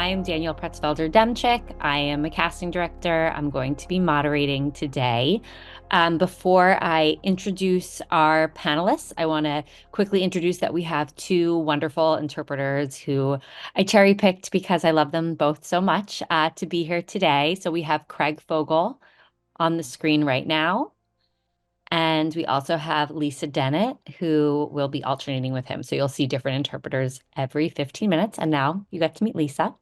I'm Danielle Pretzfelder-Demchick. I am a casting director. I'm going to be moderating today. Before I introduce our panelists, I want to quickly introduce that we have two wonderful interpreters who I cherry picked because I love them both so much to be here today. So we have Craig Fogel on the screen right now. And we also have Lisa Dennett, who will be alternating with him. So you'll see different interpreters every 15 minutes. And now you get to meet Lisa.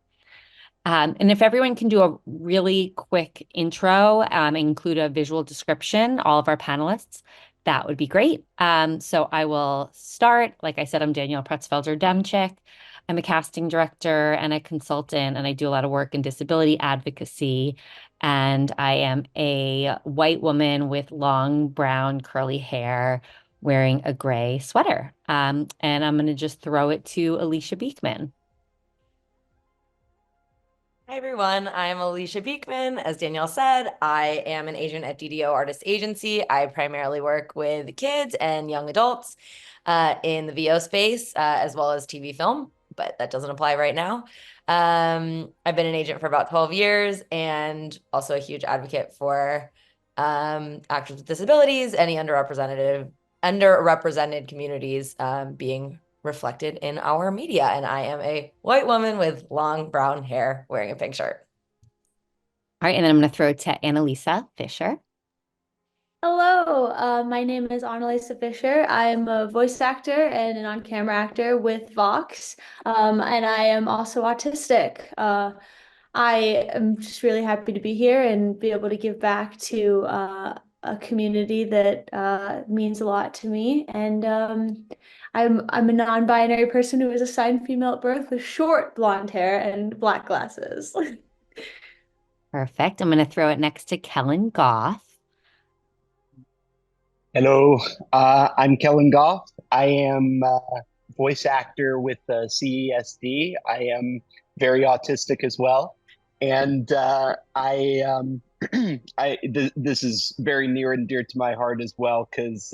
And if everyone can do a really quick intro, include a visual description, all of our panelists, that would be great. So I will start. Like I said, I'm Danielle Pretzfelder-Demchick. I'm a casting director and a consultant, and I do a lot of work in disability advocacy. And I am a white woman with long brown curly hair wearing a gray sweater. And I'm going to just throw it to Alicia Beekman. Hi, everyone. I'm Alicia Beekman. As Danielle said, I am an agent at DDO Artist Agency. I primarily work with kids and young adults in the VO space, as well as TV film, but that doesn't apply right now. I've been an agent for about 12 years and also a huge advocate for actors with disabilities, any underrepresented communities being reflected in our media. And I am a white woman with long brown hair wearing a pink shirt. All right, and then I'm going to throw it to Annalisa Fisher. Hello, my name is Annalisa Fisher. I'm a voice actor and an on-camera actor with Vox, and I am also autistic. I am just really happy to be here and be able to give back to a community that means a lot to me. And I'm a non-binary person who was assigned female at birth with short blonde hair and black glasses. Perfect. I'm going to throw it next to Kellen Goff. Hello, I'm Kellen Goff. I am a voice actor with CESD. I am very autistic as well. And this is very near and dear to my heart as well, because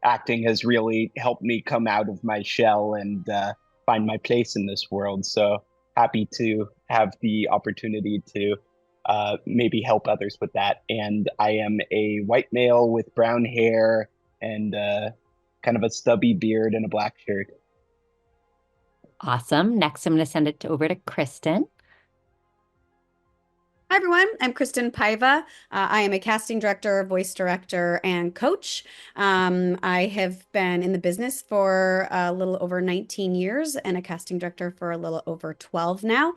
acting has really helped me come out of my shell and find my place in this world. So happy to have the opportunity to maybe help others with that. And I am a white male with brown hair and kind of a stubby beard and a black shirt. Awesome. Next, I'm going to send it over to Kristen. Hi, everyone. I'm Kristen Paiva. I am a casting director, voice director, and coach. I have been in the business for a little over 19 years and a casting director for a little over 12 now.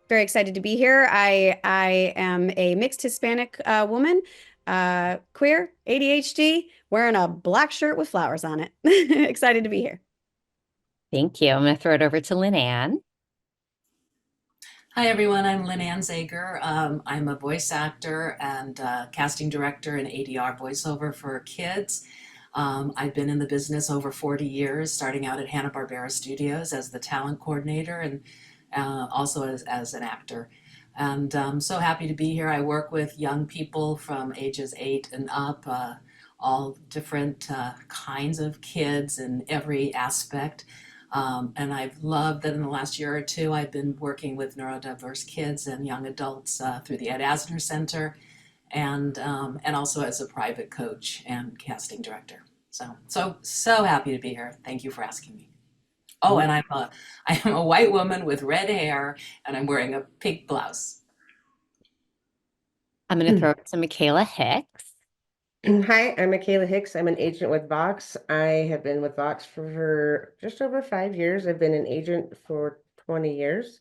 Very excited to be here. I am a mixed Hispanic woman, queer, ADHD, wearing a black shirt with flowers on it. Excited to be here. Thank you. I'm going to throw it over to Lynn Ann. Hi, everyone. I'm Lynn Ann Zager. I'm a voice actor and casting director and ADR voiceover for kids. I've been in the business over 40 years, starting out at Hanna-Barbera Studios as the talent coordinator and also as an actor. And I'm so happy to be here. I work with young people from ages 8 and up, all different kinds of kids in every aspect. And I've loved that in the last year or two, I've been working with neurodiverse kids and young adults through the Ed Asner Center and also as a private coach and casting director. So happy to be here. Thank you for asking me. Oh, and I am a white woman with red hair and I'm wearing a pink blouse. I'm going to throw it to Michaela Hicks. Hi, I'm Michaela Hicks. I'm an agent with Vox. I have been with Vox for just over 5 years. I've been an agent for 20 years.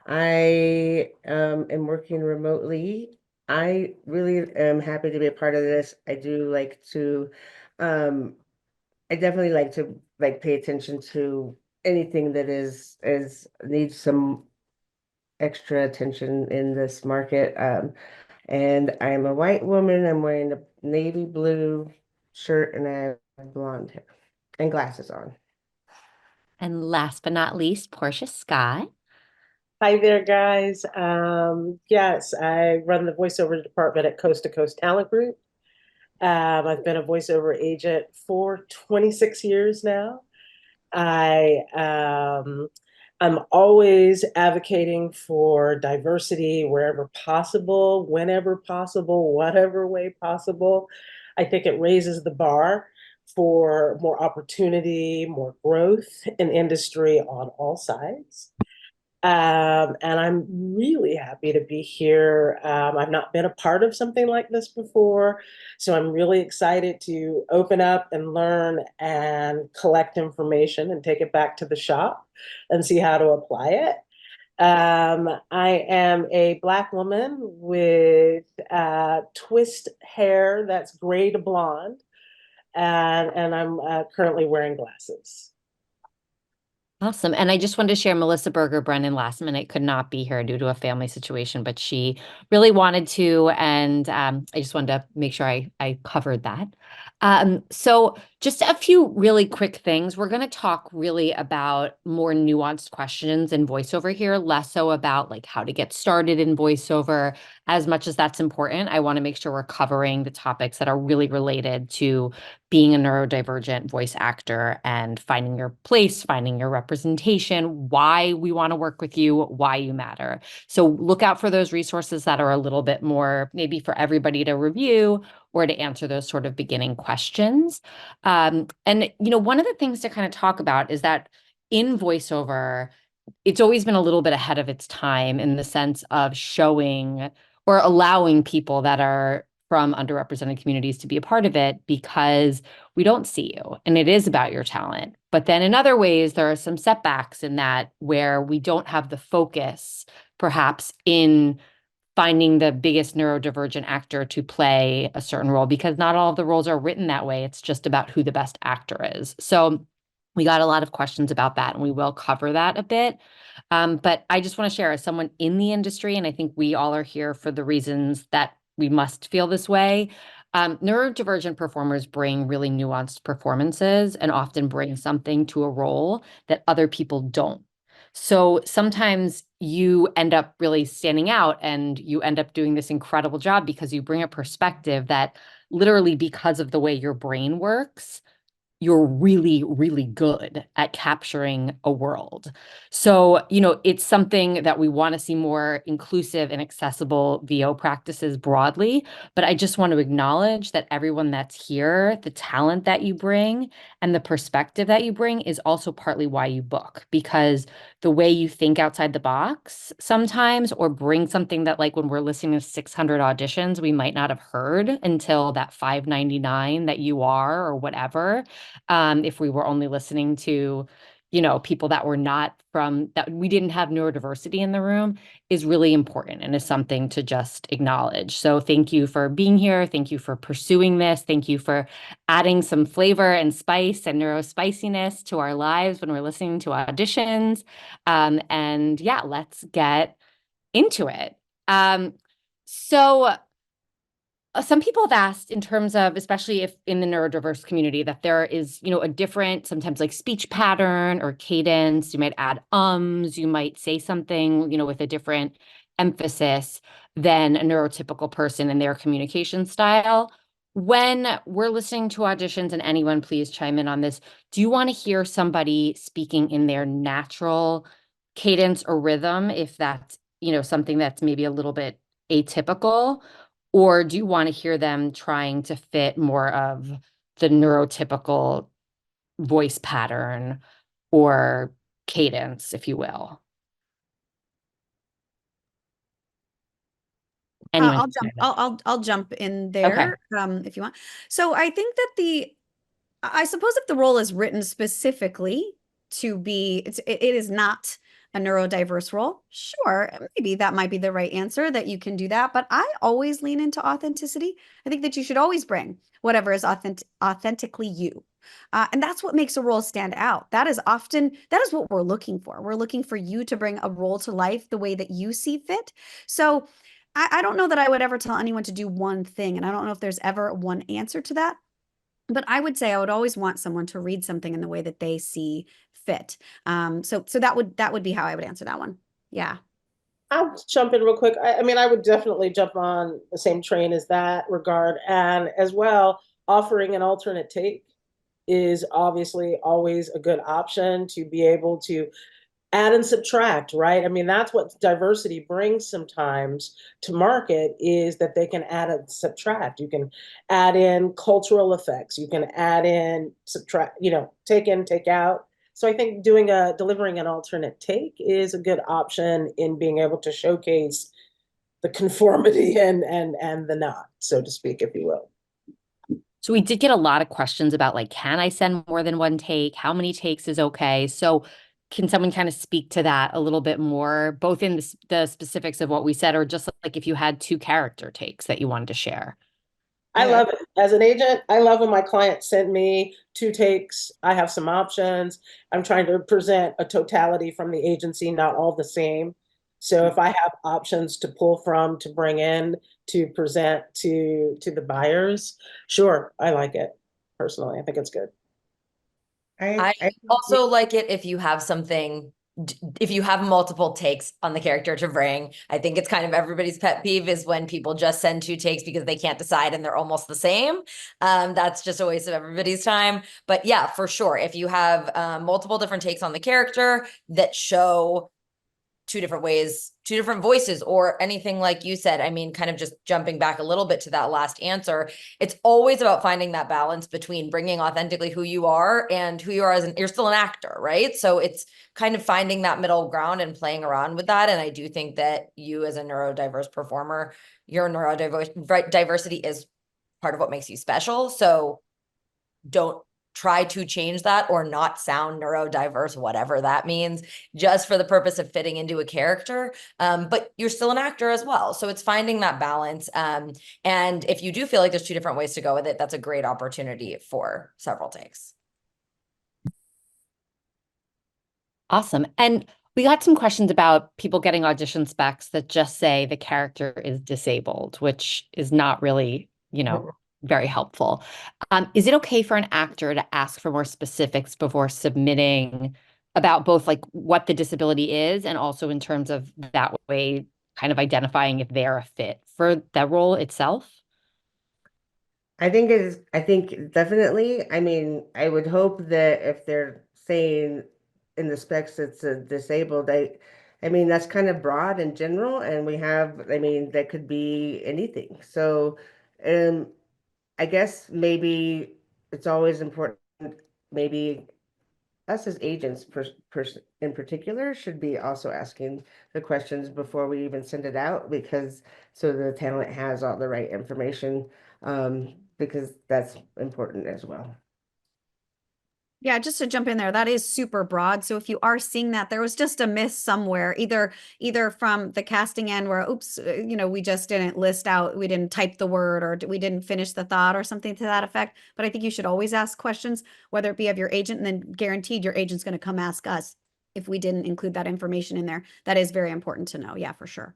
I am working remotely. I really am happy to be a part of this. I do like to, I definitely like to pay attention to anything that needs some extra attention in this market. And I'm a white woman. I'm wearing a navy blue shirt and I have blonde hair and glasses on. And last but not least, Portia Scott. Hi there, guys. Yes, I run the voiceover department at Coast to Coast Talent Group. I've been a voiceover agent for 26 years now. I I'm always advocating for diversity wherever possible, whenever possible, whatever way possible. I think it raises the bar for more opportunity, more growth in industry on all sides. And I'm really happy to be here. I've not been a part of something like this before, so I'm really excited to open up and learn and collect information and take it back to the shop and see how to apply it. I am a Black woman with twist hair that's gray to blonde, and I'm currently wearing glasses. Awesome. And I just wanted to share Melissa Berger Brennan last minute could not be here due to a family situation, but she really wanted to. And I just wanted to make sure I covered that. So just a few really quick things. We're going to talk really about more nuanced questions in voiceover here, less so about like how to get started in voiceover. As much as that's important, I want to make sure we're covering the topics that are really related to being a neurodivergent voice actor and finding your place, finding your representation, why we want to work with you, why you matter. So look out for those resources that are a little bit more maybe for everybody to review or to answer those sort of beginning questions. And one of the things to kind of talk about is that in voiceover, it's always been a little bit ahead of its time in the sense of showing or allowing people that are from underrepresented communities to be a part of it because we don't see you and it is about your talent. But then in other ways, there are some setbacks in that where we don't have the focus, perhaps, in finding the biggest neurodivergent actor to play a certain role because not all of the roles are written that way. It's just about who the best actor is. So we got a lot of questions about that, and we will cover that a bit. But I just want to share as someone in the industry, and I think we all are here for the reasons that we must feel this way. Neurodivergent performers bring really nuanced performances and often bring something to a role that other people don't. So sometimes you end up really standing out and you end up doing this incredible job because you bring a perspective that literally because of the way your brain works, you're really, really good at capturing a world. So, it's something that we want to see more inclusive and accessible VO practices broadly. But I just want to acknowledge that everyone that's here, the talent that you bring and the perspective that you bring is also partly why you book, because the way you think outside the box sometimes, or bring something that like when we're listening to 600 auditions, we might not have heard until that 599 that you are or whatever. If we were only listening to, people that were not from that we didn't have neurodiversity in the room is really important and is something to just acknowledge. So thank you for being here. Thank you for pursuing this. Thank you for adding some flavor and spice and neurospiciness to our lives when we're listening to auditions. And yeah, let's get into it. So some people have asked in terms of, especially if in the neurodiverse community, that there is, a different, sometimes like speech pattern or cadence. You might add ums, you might say something, with a different emphasis than a neurotypical person in their communication style. When we're listening to auditions, and anyone please chime in on this, do you want to hear somebody speaking in their natural cadence or rhythm, if that's, something that's maybe a little bit atypical? Or do you want to hear them trying to fit more of the neurotypical voice pattern or cadence, if you will? Anyone I'll can jump. chime in. I'll jump in Okay. there if you want. So I think that I suppose if the role is written specifically to be, it is not a neurodiverse role. Sure, maybe that might be the right answer that you can do that. But I always lean into authenticity. I think that you should always bring whatever is authentically you. And that's what makes a role stand out. That is what we're looking for. We're looking for you to bring a role to life the way that you see fit. So I don't know that I would ever tell anyone to do one thing, and I don't know if there's ever one answer to that. But I would say I would always want someone to read something in the way that they see fit. So that would be how I would answer that one. Yeah. I'll jump in real quick. I mean, I would definitely jump on the same train as that regard. And as well, offering an alternate take is obviously always a good option to be able to add and subtract, right? I mean, that's what diversity brings sometimes to market, is that they can add and subtract. You can add in cultural effects, you can add in, subtract, take in, take out. So I think delivering an alternate take is a good option in being able to showcase the conformity and the not, so to speak, if you will. So we did get a lot of questions about like, can I send more than one take? How many takes is okay? So can someone kind of speak to that a little bit more, both in the specifics of what we said, or just like if you had two character takes that you wanted to share? I love it. As an agent, I love when my clients send me two takes. I have some options. I'm trying to present a totality from the agency, not all the same. So if I have options to pull from, to bring in, to present to the buyers, sure, I like it personally. I think it's good. I also like it if you have something, if you have multiple takes on the character to bring. I think it's kind of everybody's pet peeve is when people just send two takes because they can't decide and they're almost the same. That's just a waste of everybody's time. But yeah, for sure, if you have multiple different takes on the character that show two different ways, two different voices, or anything like you said. I mean, kind of just jumping back a little bit to that last answer, it's always about finding that balance between bringing authentically who you are and who you are you're still an actor, right? So it's kind of finding that middle ground and playing around with that. And I do think that you, as a neurodiverse performer, your neurodiversity is part of what makes you special. So don't try to change that or not sound neurodiverse, whatever that means, just for the purpose of fitting into a character. But you're still an actor as well. So it's finding that balance. And if you do feel like there's two different ways to go with it, that's a great opportunity for several takes. Awesome. And we got some questions about people getting audition specs that just say the character is disabled, which is not really, very helpful. Is it okay for an actor to ask for more specifics before submitting about both like what the disability is and also in terms of that way kind of identifying if they're a fit for that role itself? I think definitely. I mean, I would hope that if they're saying in the specs it's a disabled, I mean that's kind of broad in general, and I mean, that could be anything. So, um, I guess maybe it's always important, maybe us as agents in particular should be also asking the questions before we even send it out, because so the talent has all the right information, because that's important as well. Yeah, just to jump in there, that is super broad. So if you are seeing that, there was just a miss somewhere, either from the casting end where, oops, we just didn't list out, we didn't type the word, or we didn't finish the thought or something to that effect. But I think you should always ask questions, whether it be of your agent, and then guaranteed your agent's going to come ask us if we didn't include that information in there. That is very important to know. Yeah, for sure.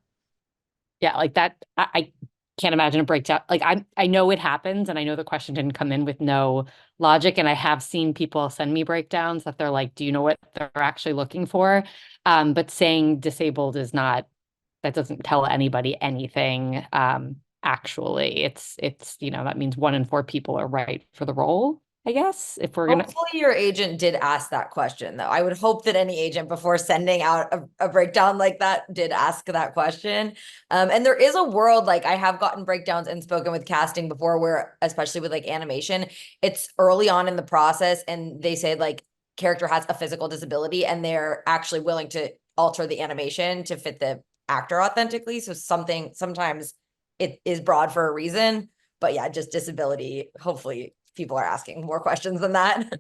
Yeah, like that, I can't imagine a breakdown. Like I know it happens, and I know the question didn't come in with no logic, and I have seen people send me breakdowns that they're like, do you know what they're actually looking for? But saying disabled is not, that doesn't tell anybody anything. Actually, it's that means 1 in 4 people are right for the role, I guess, if we're gonna. Hopefully your agent did ask that question, though. I would hope that any agent, before sending out a breakdown like that, did ask that question. And there is a world, like I have gotten breakdowns and spoken with casting before where, especially with like animation, it's early on in the process and they say like character has a physical disability and they're actually willing to alter the animation to fit the actor authentically. So sometimes it is broad for a reason, but yeah, just disability, hopefully people are asking more questions than that.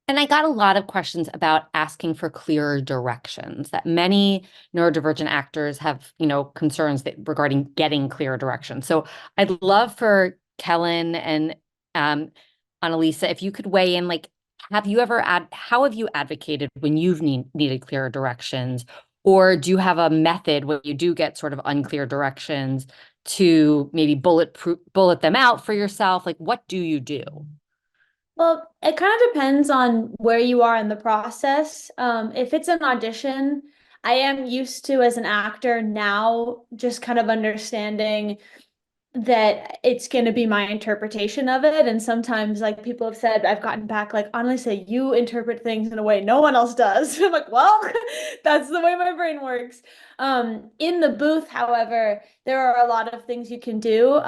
And I got a lot of questions about asking for clearer directions, that many neurodivergent actors have, concerns regarding getting clearer directions. So I'd love for Kellen and Annalisa, if you could weigh in, like, how have you advocated when you've needed clearer directions? Or do you have a method when you do get sort of unclear directions to maybe bullet them out for yourself? Like, what do you do? Well, it kind of depends on where you are in the process. If it's an audition, I am used to, as an actor now, just kind of understanding that it's going to be my interpretation of it. And sometimes, like, people have said, I've gotten back, like, honestly, you interpret things in a way no one else does. I'm like, well, that's the way my brain works. In the booth, however, there are a lot of things you can do.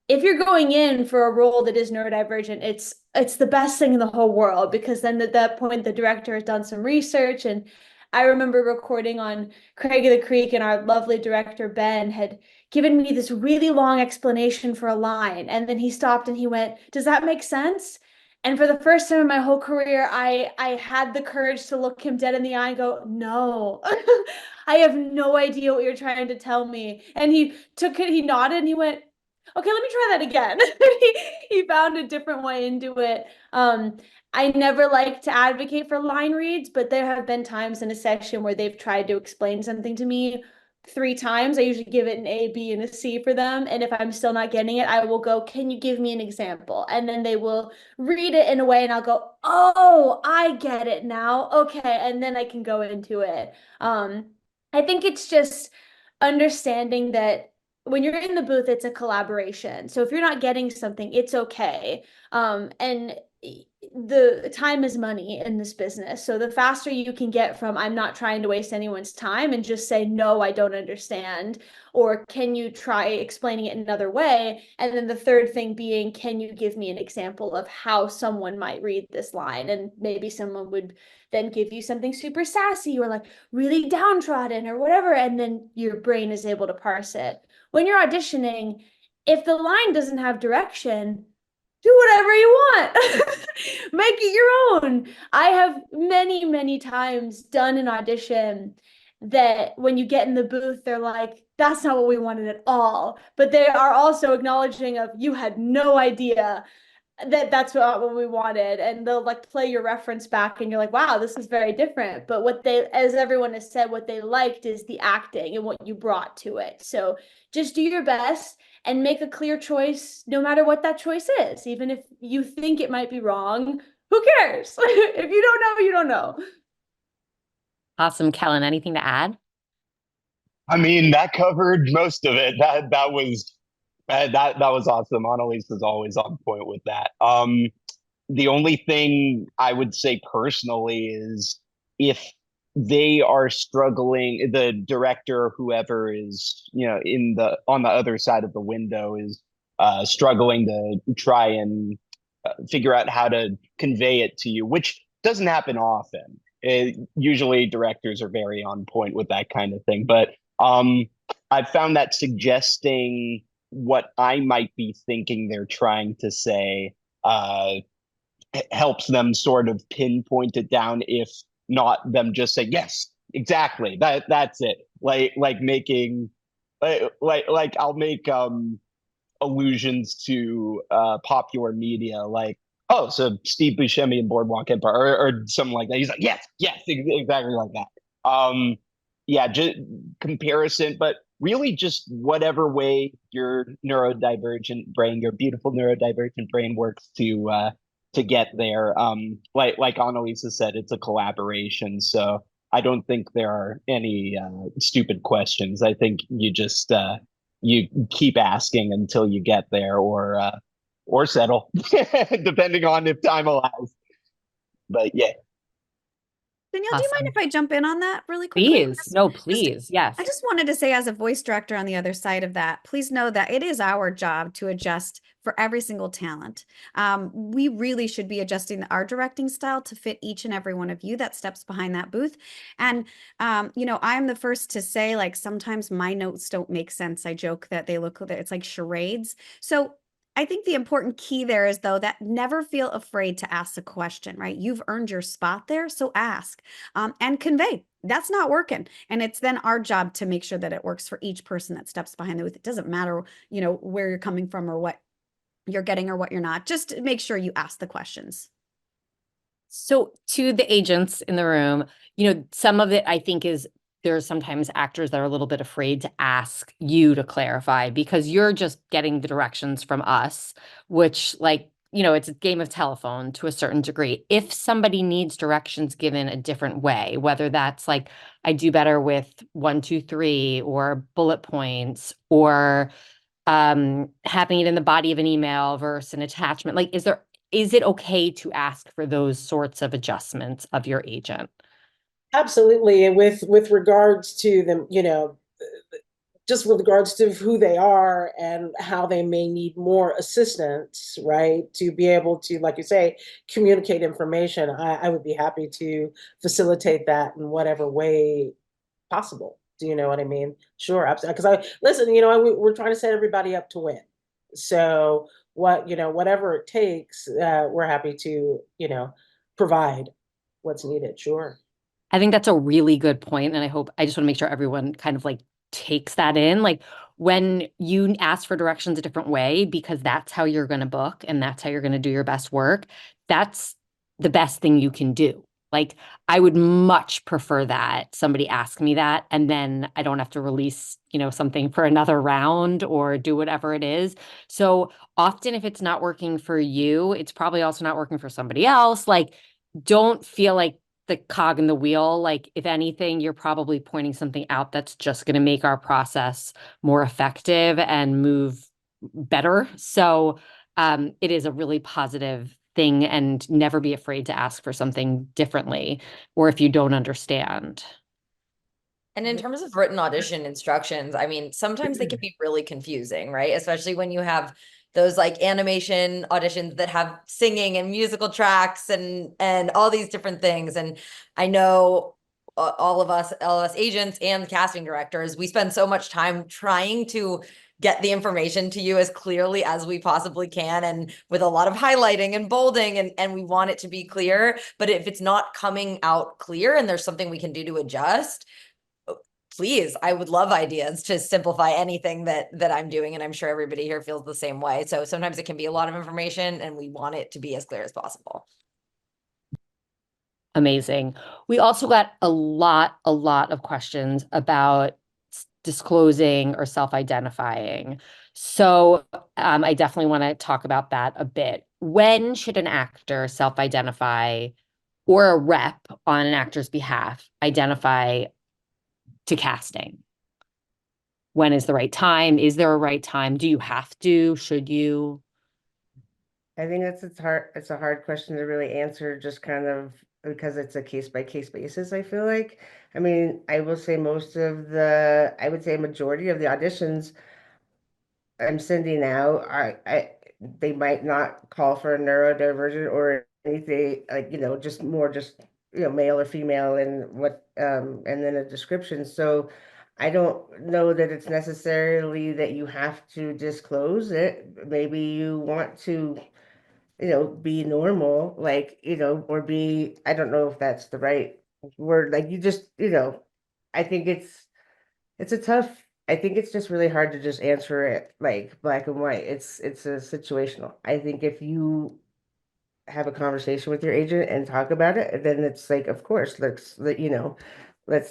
If you're going in for a role that is neurodivergent, it's the best thing in the whole world, because then at that point the director has done some research. And I remember recording on Craig of the Creek, and our lovely director Ben had given me this really long explanation for a line, and then he stopped and he went, "Does that make sense?" And for the first time in my whole career, I had the courage to look him dead in the eye and go, "No." I have no idea what you're trying to tell me. And he took it, he nodded, and he went, "Okay, let me try that again." He found a different way into it. I never like to advocate for line reads, but there have been times in a session where they've tried to explain something to me 3 times. I usually give it an A, B, and a C for them. And if I'm still not getting it, I will go, "Can you give me an example?" And then they will read it in a way, and I'll go, "Oh, I get it now. Okay." And then I can go into it. I think it's just understanding that when you're in the booth, it's a collaboration. So if you're not getting something, it's okay. And the time is money in this business. So the faster you can get from "I'm not trying to waste anyone's time" and just say, "No, I don't understand," or "Can you try explaining it another way?" And then the third thing being, "Can you give me an example of how someone might read this line?" And maybe someone would then give you something super sassy or like really downtrodden or whatever. And then your brain is able to parse it. When you're auditioning, if the line doesn't have direction, do whatever you want. Make it your own. I have many, many times done an audition that when you get in the booth, they're like, "That's not what we wanted at all." But they are also acknowledging of, "You had no idea that that's what we wanted." And they'll like play your reference back, and you're like, "Wow, this is very different." But what they, as everyone has said, what they liked is the acting and what you brought to it. So just do your best and make a clear choice, no matter what that choice is. Even if you think it might be wrong, who cares? If you don't know, you don't know. Awesome. Kellen, anything to add? I mean, that covered most of it. That was awesome. Annalise is always on point with that. The only thing I would say personally is if they are struggling, the director or whoever is, in the on the other side of the window is struggling to try and figure out how to convey it to you, which doesn't happen often. Usually directors are very on point with that kind of thing. But I've found that suggesting what I might be thinking they're trying to say helps them sort of pinpoint it down, if not them just say, "Yes, exactly, that's it." Like making like I'll make allusions to popular media, like, "Oh, so Steve Buscemi in Boardwalk Empire," or something like that. He's like, "Yes, yes, exactly like that." Yeah, just comparison, but really just whatever way your neurodivergent brain, your beautiful neurodivergent brain works to get there. Like Annalisa said, it's a collaboration, so I don't think there are any stupid questions. I think you just you keep asking until you get there, or settle, depending on if time allows. But yeah. Danielle, do you mind Awesome. if I jump in on that really quickly? Please. No, please. Yes. I just wanted to say, as a voice director on the other side of that, please know that it is our job to adjust for every single talent. We really should be adjusting our directing style to fit each and every one of you that steps behind that booth. And, I'm the first to say, like, sometimes my notes don't make sense. I joke that it's like charades. So I think the important key there is, though, that never feel afraid to ask a question, right? You've earned your spot there, so ask and convey. That's not working. And it's then our job to make sure that it works for each person that steps behind the booth. It doesn't matter, where you're coming from or what you're getting or what you're not. Just make sure you ask the questions. So to the agents in the room, some of it I think is there are sometimes actors that are a little bit afraid to ask you to clarify because you're just getting the directions from us, which it's a game of telephone to a certain degree. If somebody needs directions given a different way, whether that's like, "I do better with 1, 2, 3 or bullet points," or having it in the body of an email versus an attachment? Like, is it okay to ask for those sorts of adjustments of your agent? Absolutely. And with regards to them, just with regards to who they are and how they may need more assistance, right? To be able to, like you say, communicate information, I would be happy to facilitate that in whatever way possible. Do you know what I mean? Sure, absolutely. Because listen, we're trying to set everybody up to win. So whatever it takes, we're happy to, provide what's needed. Sure. I think that's a really good point, and I just want to make sure everyone kind of like takes that in. Like when you ask for directions a different way because that's how you're going to book and that's how you're going to do your best work, that's the best thing you can do. Like I would much prefer that somebody ask me that and then I don't have to release, something for another round or do whatever it is. So often if it's not working for you, it's probably also not working for somebody else. Like don't feel like the cog in the wheel. Like, if anything, you're probably pointing something out that's just going to make our process more effective and move better. So, it is a really positive thing, and never be afraid to ask for something differently, or if you don't understand. And in terms of written audition instructions, I mean, sometimes they can be really confusing, right? Especially when you have those like animation auditions that have singing and musical tracks and all these different things. And I know all of us agents and casting directors, we spend so much time trying to get the information to you as clearly as we possibly can and with a lot of highlighting and bolding and we want it to be clear. But if it's not coming out clear and there's something we can do to adjust, please, I would love ideas to simplify anything that I'm doing, and I'm sure everybody here feels the same way. So sometimes it can be a lot of information and we want it to be as clear as possible. Amazing. We also got a lot of questions about disclosing or self-identifying. So I definitely want to talk about that a bit. When should an actor self-identify, or a rep on an actor's behalf identify to casting? When is the right time? Is there a right time? Do you have to? Should you? I think it's a hard question to really answer, just kind of because it's a case by case basis, I feel like. I mean, I will say I would say majority of the auditions I'm sending out, they might not call for a neurodivergent or anything, like, male or female and then a description. So I don't know that it's necessarily that you have to disclose it. Maybe you want to, be normal, like, or I don't know if that's the right word. Like you just, I think I think it's just really hard to just answer it like black and white. It's a situational. I think if you have a conversation with your agent and talk about it, then it's like, of course, let's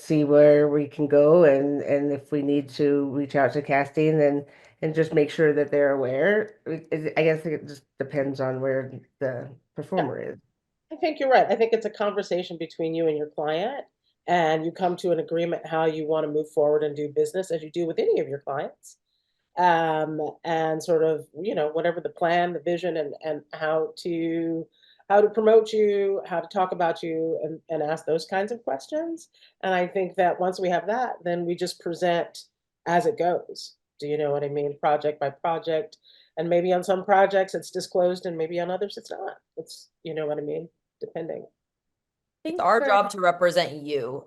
see where we can go, and if we need to reach out to casting and just make sure that they're aware. I guess it just depends on where the Yeah, performer is. I think you're right. I think it's a conversation between you and your client, and you come to an agreement how you want to move forward and do business as you do with any of your clients. And sort of, whatever the plan, the vision, and how to promote you, how to talk about you, and ask those kinds of questions. And I think that once we have that, then we just present as it goes. Do you know what I mean? Project by project. And maybe on some projects it's disclosed and maybe on others it's not. It's, you know what I mean? Depending. It's Think our for job to represent you,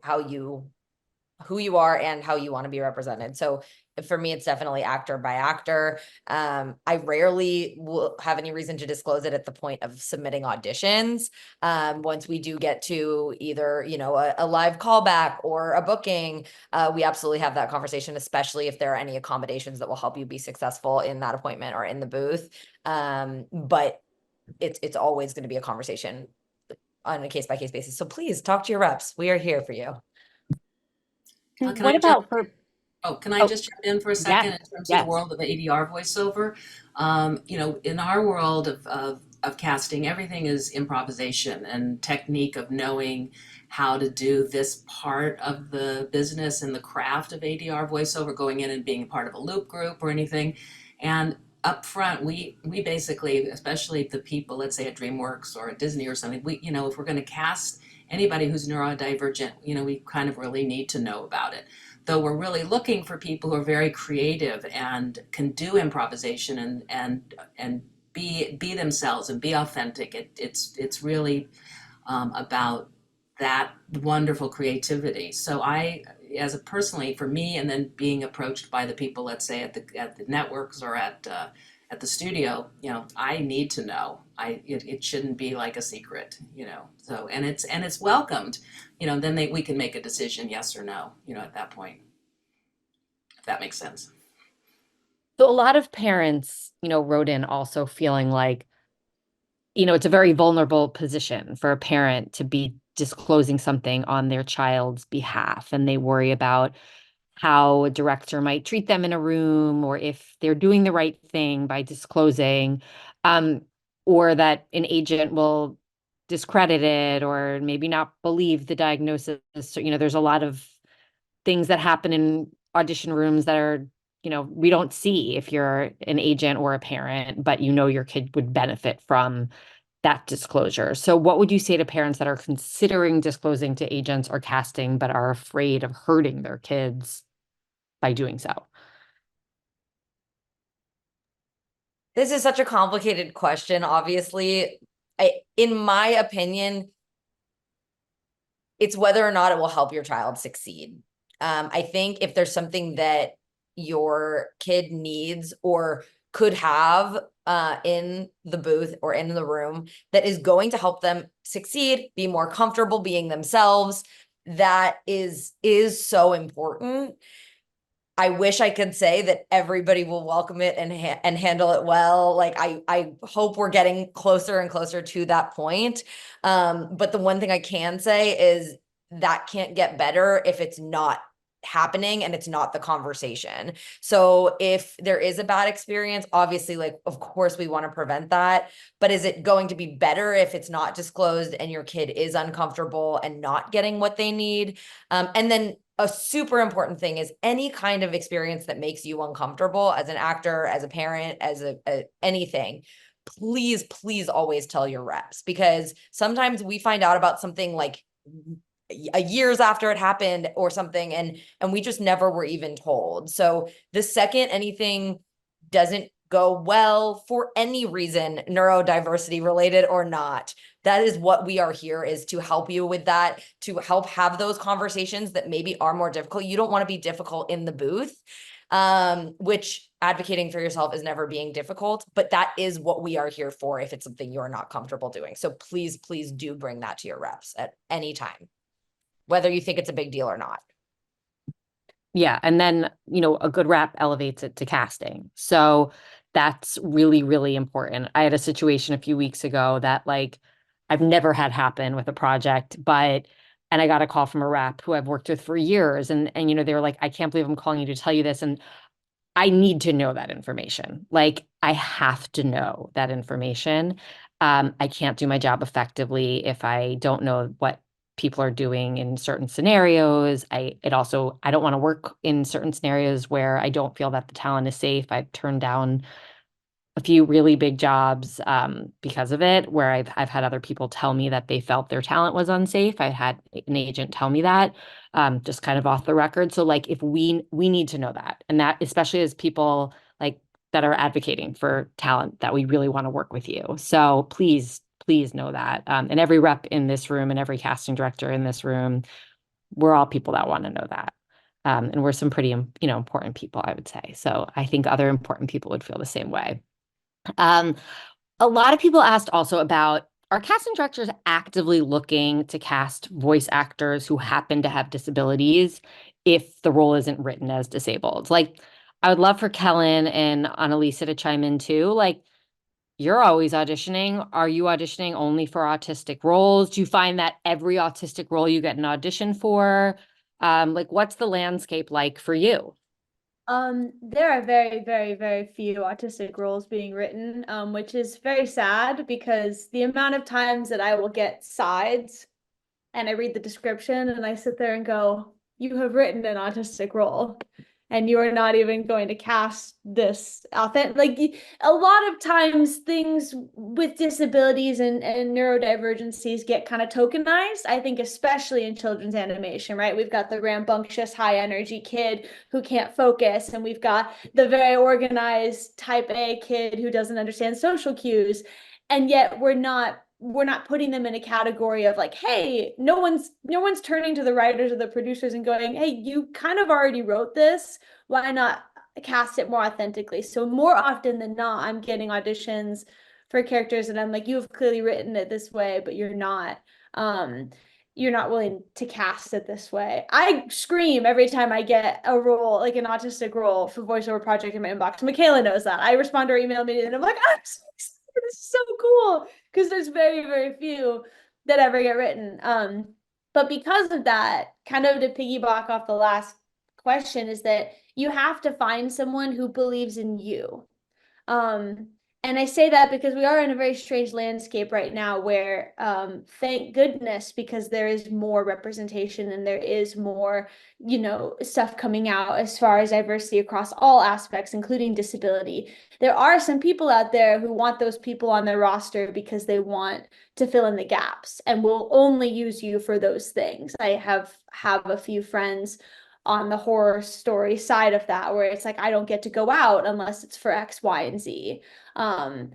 who you are and how you want to be represented. So for me, it's definitely actor by actor. I rarely will have any reason to disclose it at the point of submitting auditions. Once we do get to either, a live callback or a booking, we absolutely have that conversation, especially if there are any accommodations that will help you be successful in that appointment or in the booth. But it's always going to be a conversation on a case by case basis. So please talk to your reps. We are here for you. Can What I jump? about for? Can I Oh, just jump in for a yes, second in terms of the yes. world of ADR voiceover? In our world of casting, everything is improvisation and technique of knowing how to do this part of the business and the craft of ADR voiceover, going in and being part of a loop group or anything. And up front, we basically, especially the people, let's say at DreamWorks or at Disney or something, we, you know, if we're going to cast anybody who's neurodivergent, you know, we kind of really need to know about it. Though we're really looking for people who are very creative and can do improvisation and be themselves and be authentic. It's really about that wonderful creativity. So I, as a personally for me, and then being approached by the people, let's say at the networks or at the studio, you know, I need to know. It shouldn't be like a secret, you know. So and it's welcomed, you know. Then we can make a decision, yes or no, you know, at that point, if that makes sense. So a lot of parents, wrote in also feeling like, it's a very vulnerable position for a parent to be disclosing something on their child's behalf. And they worry about how a director might treat them in a room or if they're doing the right thing by disclosing, um, or that an agent will discredit it or maybe not believe the diagnosis. So, there's a lot of things that happen in audition rooms that are, we don't see if you're an agent or a parent, but your kid would benefit from that disclosure. So what would you say to parents that are considering disclosing to agents or casting, but are afraid of hurting their kids by doing so? This is such a complicated question. Obviously, in my opinion, it's whether or not it will help your child succeed. I think if there's something that your kid needs or could have in the booth or in the room that is going to help them succeed, be more comfortable being themselves, that is so important. I wish I could say that everybody will welcome it and handle it well. Like I hope we're getting closer and closer to that point. But the one thing I can say is that can't get better if it's not happening and it's not the conversation. So if there is a bad experience, obviously, like, of course we want to prevent that, but is it going to be better if it's not disclosed and your kid is uncomfortable and not getting what they need? And then a super important thing is any kind of experience that makes you uncomfortable as an actor, as a parent, as anything, please always tell your reps, because sometimes we find out about something like years after it happened or something, and we just never were even told. So the second anything doesn't go well for any reason, neurodiversity related or not, that is what we are here, is to help you with that, to help have those conversations that maybe are more difficult. You don't want to be difficult in the booth, which advocating for yourself is never being difficult, but that is what we are here for if it's something you're not comfortable doing. So please do bring that to your reps at any time, whether you think it's a big deal or not. Yeah. And then, a good rep elevates it to casting. So that's really, really important. I had a situation a few weeks ago that I've never had happen with a project, and I got a call from a rep who I've worked with for years. And they were like, I can't believe I'm calling you to tell you this. And I need to know that information. I have to know that information. I can't do my job effectively if I don't know what people are doing in certain scenarios. I don't want to work in certain scenarios where I don't feel that the talent is safe. I've turned down a few really big jobs because of it, where I've had other people tell me that they felt their talent was unsafe. I had an agent tell me that, just kind of off the record. So if we need to know that, and that especially as people that are advocating for talent, that we really want to work with you. So please know that. And every rep in this room and every casting director in this room, we're all people that want to know that. And we're some pretty important people, I would say. So I think other important people would feel the same way. Um, a lot of people asked also about, are casting directors actively looking to cast voice actors who happen to have disabilities if the role isn't written as disabled? I would love for Kellen and Annalisa to chime in too. You're always auditioning. Are you auditioning only for autistic roles? Do you find that every autistic role you get an audition for? What's the landscape like for you? There are very, very, very few autistic roles being written, which is very sad because the amount of times that I will get sides and I read the description and I sit there and go, you have written an autistic role. and you are not even going to cast this authentic. Like, a lot of times things with disabilities and neurodivergencies get kind of tokenized. I think especially in children's animation, right? We've got the rambunctious high energy kid who can't focus, and we've got the very organized type A kid who doesn't understand social cues, and yet we're not putting them in a category of like, hey, no one's turning to the writers or the producers and going, hey, you kind of already wrote this, why not cast it more authentically? So more often than not, I'm getting auditions for characters and I'm like, you have clearly written it this way, but you're not willing to cast it this way. I scream every time I get a role, like an autistic role for voiceover project in my inbox. Michaela knows that. I respond to her email immediately and I'm like, I'm so excited. This is so cool, because there's very, very few that ever get written. But because of that, kind of to piggyback off the last question, is that you have to find someone who believes in you. Um, and I say that because we are in a very strange landscape right now where, thank goodness, because there is more representation and there is more, stuff coming out as far as diversity across all aspects, including disability. There are some people out there who want those people on their roster because they want to fill in the gaps and will only use you for those things. I have a few friends on the horror story side of that, where it's like, I don't get to go out unless it's for X, Y, and Z. Um,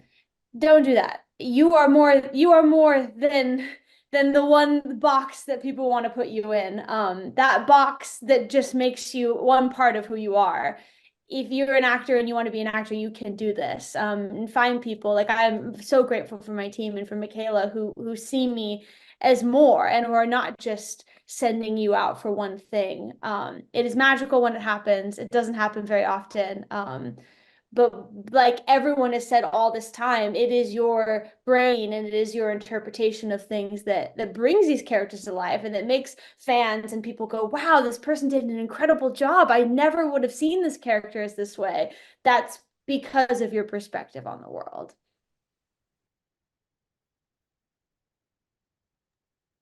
don't do that. You are more than the one box that people want to put you in. That box that just makes you one part of who you are. If you're an actor and you want to be an actor, you can do this. And find people. Like, I'm so grateful for my team and for Michaela, who see me as more and who are not just sending you out for one thing. It is magical when it happens. It doesn't happen very often. But like everyone has said all this time, it is your brain and it is your interpretation of things that brings these characters to life and that makes fans and people go, wow, this person did an incredible job. I never would have seen this character as this way. That's because of your perspective on the world.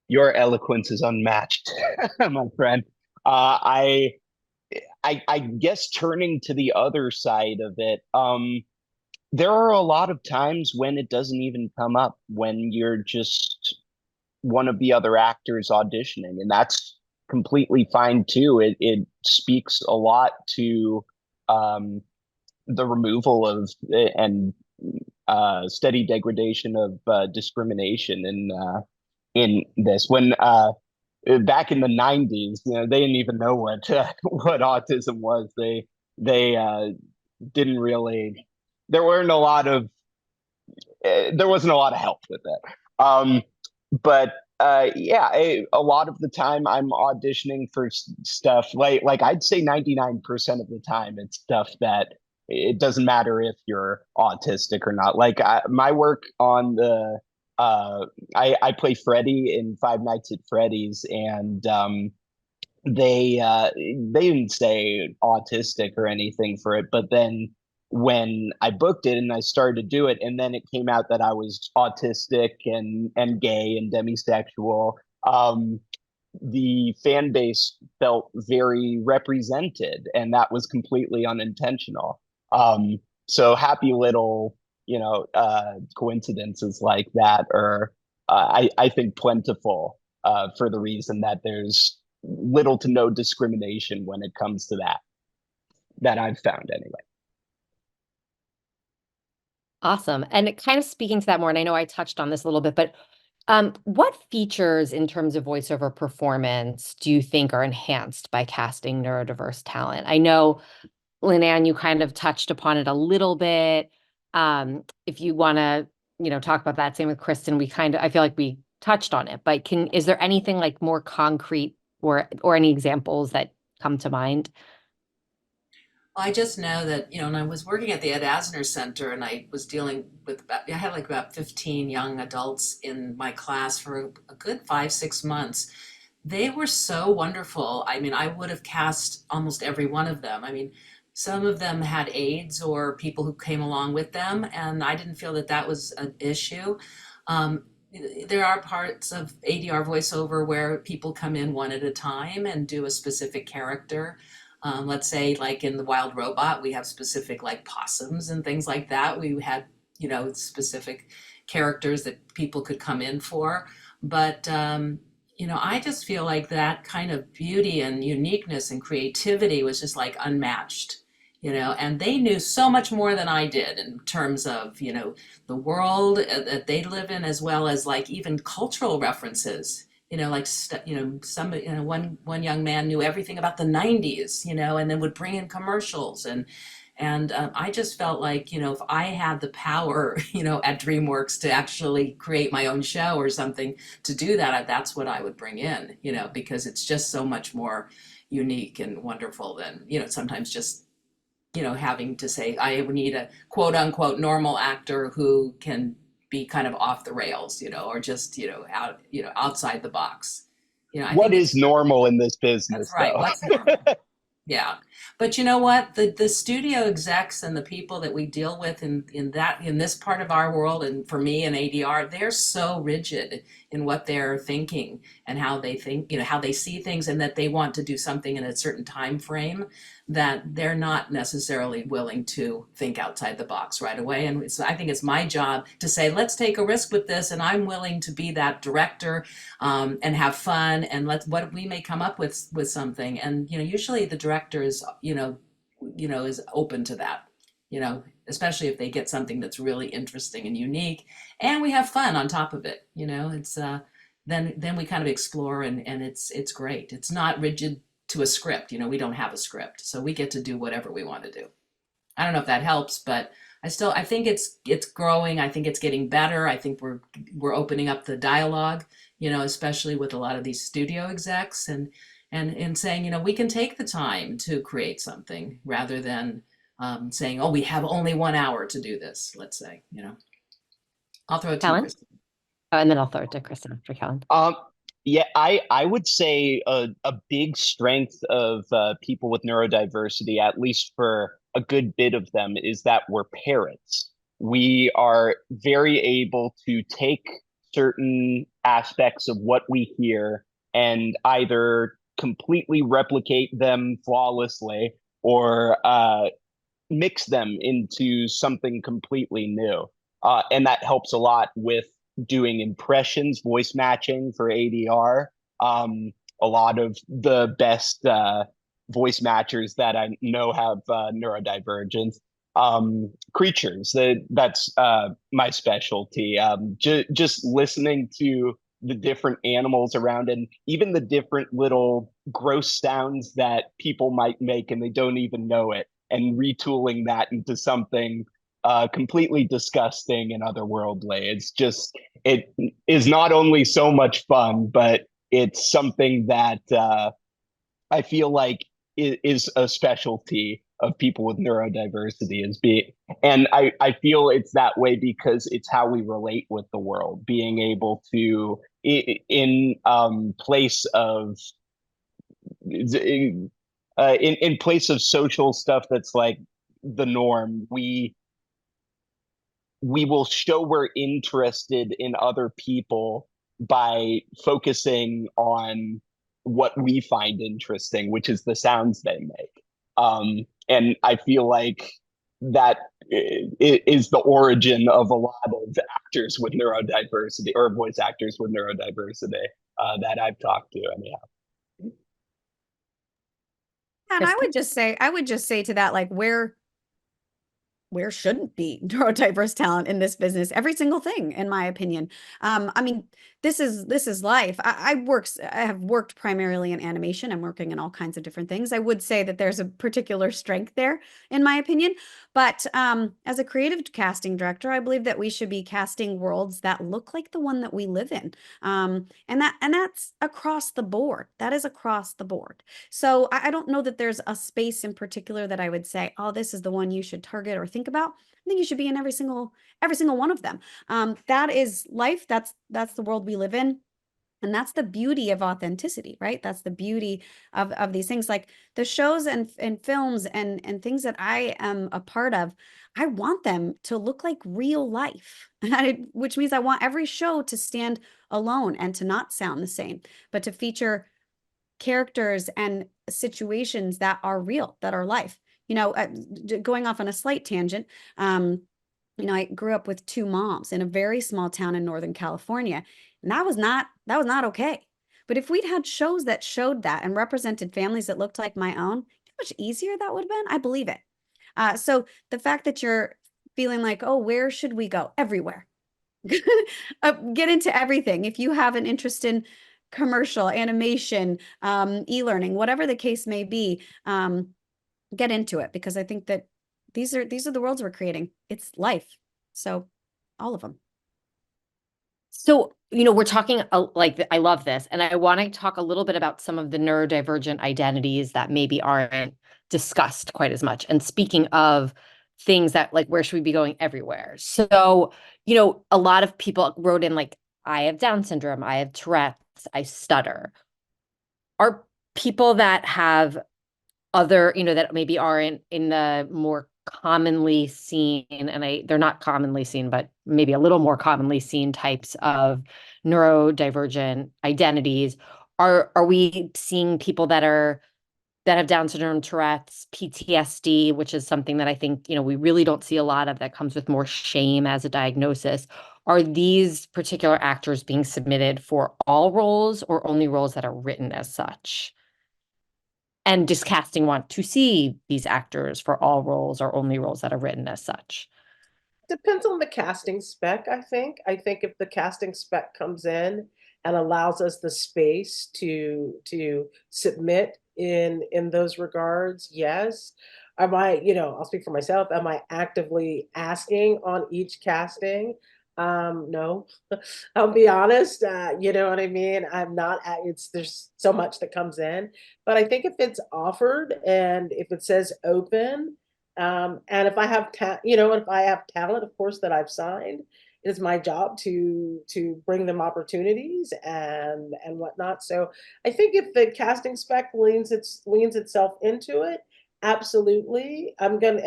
Your eloquence is unmatched, my friend. I I guess turning to the other side of it, there are a lot of times when it doesn't even come up, when you're just one of the other actors auditioning, and that's completely fine too. It speaks a lot to um, the removal of and steady degradation of discrimination in this. When back in the 90s, they didn't even know what what autism was. They didn't really. There weren't a lot of there wasn't a lot of help with it. But yeah, a lot of the time I'm auditioning for stuff like I'd say 99% of the time it's stuff that it doesn't matter if you're autistic or not. Like my work on the I play Freddy in Five Nights at Freddy's, and they didn't say autistic or anything for it, but then when I booked it and I started to do it, and then it came out that I was autistic and gay and demisexual, the fan base felt very represented, and that was completely unintentional. So happy little, coincidences like that are, I think, plentiful for the reason that there's little to no discrimination when it comes to that I've found anyway. Awesome. And it kind of speaking to that more, and I know I touched on this a little bit, but what features in terms of voiceover performance do you think are enhanced by casting neurodiverse talent? I know, Linan, you kind of touched upon it a little bit. If you want to, talk about that, same with Kristen, I feel like we touched on it, but is there anything like more concrete or any examples that come to mind? I just know that, and I was working at the Ed Asner Center and I was dealing with I had like about 15 young adults in my class for a good 5, 6 months. They were so wonderful. I mean, I would have cast almost every one of them. I mean, some of them had aides or people who came along with them, and I didn't feel that that was an issue. Um, there are parts of ADR voiceover where people come in one at a time and do a specific character. Let's say like in the Wild Robot, we have specific like possums and things like that. We had, specific characters that people could come in for. But, I just feel like that kind of beauty and uniqueness and creativity was just like unmatched. And they knew so much more than I did in terms of, the world that they live in, as well as like even cultural references. Like somebody, one young man knew everything about the '90s, and then would bring in commercials, and I just felt like, if I had the power, at DreamWorks to actually create my own show or something to do that, that's what I would bring in, because it's just so much more unique and wonderful than, sometimes just, having to say, I would need a quote unquote normal actor who can be kind of off the rails, or just, outside the box. I What think is normal in this business, that's right. though? What's normal? Yeah. But you know what? The studio execs and the people that we deal with in this part of our world, and for me in ADR, they're so rigid in what they're thinking and how they think, how they see things, and that they want to do something in a certain time frame, that they're not necessarily willing to think outside the box right away. And so I think it's my job to say, let's take a risk with this, and I'm willing to be that director, and have fun, and what we may come up with something. And usually the director is is open to that, especially if they get something that's really interesting and unique, and we have fun on top of it. It's then we kind of explore, and it's great. It's not rigid to a script. We don't have a script, so we get to do whatever we want to do. I don't know if that helps, but I think it's growing. I think it's getting better. I think we're opening up the dialogue, especially with a lot of these studio execs, and saying, we can take the time to create something rather than saying, oh, we have only 1 hour to do this, let's say. I'll throw it to you, Kellen? Kristen. Oh, and then I'll throw it to Kristen after Kellen. Yeah, I would say a big strength of people with neurodiversity, at least for a good bit of them, is that we're parents. We are very able to take certain aspects of what we hear and either completely replicate them flawlessly or mix them into something completely new. And that helps a lot with doing impressions, voice matching for ADR. A lot of the best voice matchers that I know have neurodivergent creatures. That's my specialty. Just listening to the different animals around, and even the different little gross sounds that people might make and they don't even know it, and retooling that into something completely disgusting and otherworldly. It is not only so much fun, but it's something that I feel like is a specialty of people with neurodiversity, and I feel it's that way because it's how we relate with the world, being able to in place of in place of social stuff that's like the norm, we will show we're interested in other people by focusing on what we find interesting, which is the sounds they make. And I feel like that is the origin of a lot of actors with neurodiversity, or voice actors with neurodiversity, that I've talked to, anyhow. And I would just say to that, like, where shouldn't be neurodiverse talent in this business? Every single thing, in my opinion. I mean, this is life. I have worked primarily in animation. I'm working in all kinds of different things. I would say that there's a particular strength there, in my opinion. But as a creative casting director, I believe that we should be casting worlds that look like the one that we live in. And that's across the board. That is across the board. So I don't know that there's a space in particular that I would say, oh, this is the one you should target or think about. I think you should be in every single one of them. That is life. That's the world we live in. And that's the beauty of authenticity, right? That's the beauty of these things, like the shows and films and things that I am a part of. I want them to look like real life, which means I want every show to stand alone and to not sound the same, but to feature characters and situations that are real, that are life. Going off on a slight tangent, I grew up with two moms in a very small town in Northern California, and that was not okay. But if we'd had shows that showed that and represented families that looked like my own, how much easier that would have been. I believe it. So the fact that you're feeling like, oh, where should we go? Everywhere. Get into everything. If you have an interest in commercial, animation, e-learning, whatever the case may be, get into it, because I think that these are the worlds we're creating. It's life. So all of them. So, we're talking like, I love this. And I want to talk a little bit about some of the neurodivergent identities that maybe aren't discussed quite as much. And speaking of things that, like, where should we be going? Everywhere. So, a lot of people wrote in, like, I have Down syndrome, I have Tourette's, I stutter. Are people that have other, that maybe aren't in the more commonly seen, and they're not commonly seen, but maybe a little more commonly seen types of neurodivergent identities. Are we seeing people that have Down syndrome, Tourette's, PTSD, which is something that I think, we really don't see a lot of, that comes with more shame as a diagnosis? Are these particular actors being submitted for all roles, or only roles that are written as such? And does casting want to see these actors for all roles, or only roles that are written as such? Depends on the casting spec, I think. I think if the casting spec comes in and allows us the space to submit in those regards, yes. Am I, I'll speak for myself. Am I actively asking on each casting? No. I'll be honest. You know what I mean? I'm not there's so much that comes in. But I think if it's offered and if it says open, and if I have if I have talent, of course, that I've signed, it is my job to bring them opportunities and whatnot. So I think if the casting spec leans itself into it, absolutely, I'm gonna.